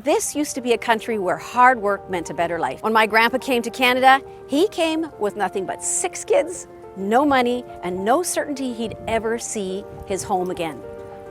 This used to be a country where hard work meant a better life. When my grandpa came to Canada, he came with nothing but 6 kids, no money, and no certainty he'd ever see his home again.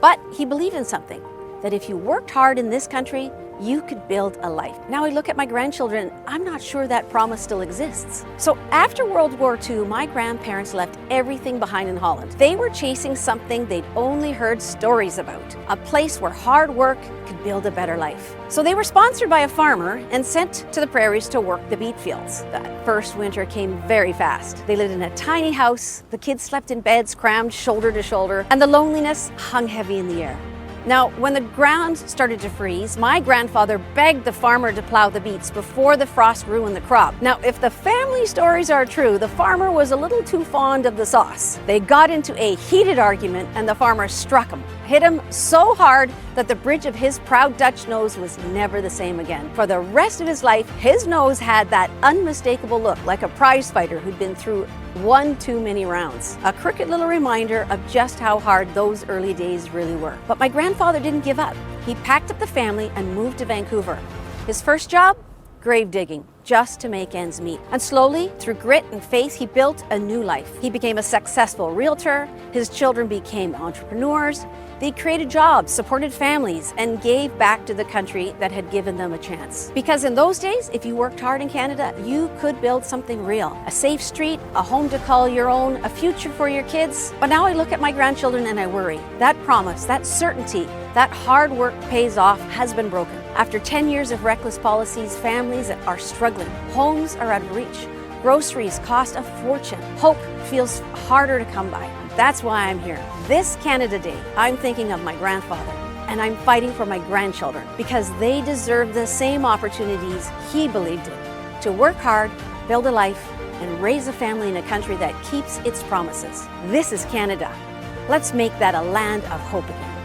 But he believed in something, that if you worked hard in this country, you could build a life. Now I look at my grandchildren, I'm not sure that promise still exists. So after World War II, my grandparents left everything behind in Holland. They were chasing something they'd only heard stories about, a place where hard work could build a better life. So they were sponsored by a farmer and sent to the prairies to work the beet fields. That first winter came very fast. They lived in a tiny house, the kids slept in beds crammed shoulder to shoulder, and the loneliness hung heavy in the air. Now, when the ground started to freeze, my grandfather begged the farmer to plow the beets before the frost ruined the crop. Now, if the family stories are true, the farmer was a little too fond of the sauce. They got into a heated argument and the farmer struck him, hit him so hard that the bridge of his proud Dutch nose was never the same again. For the rest of his life, his nose had that unmistakable look, like a prize fighter who'd been through one too many rounds. A crooked little reminder of just how hard those early days really were. But my grandfather didn't give up. He packed up the family and moved to Vancouver. His first job? Grave digging, just to make ends meet. And slowly, through grit and faith, he built a new life. He became a successful realtor, his children became entrepreneurs, they created jobs, supported families, and gave back to the country that had given them a chance. Because in those days, if you worked hard in Canada, you could build something real. A safe street, a home to call your own, a future for your kids. But now I look at my grandchildren and I worry. That promise, that certainty, that hard work pays off has been broken. After 10 years of reckless policies, families are struggling. Homes are out of reach. Groceries cost a fortune. Hope feels harder to come by. That's why I'm here. This Canada Day, I'm thinking of my grandfather, and I'm fighting for my grandchildren because they deserve the same opportunities he believed in, to work hard, build a life, and raise a family in a country that keeps its promises. This is Canada. Let's make that a land of hope again.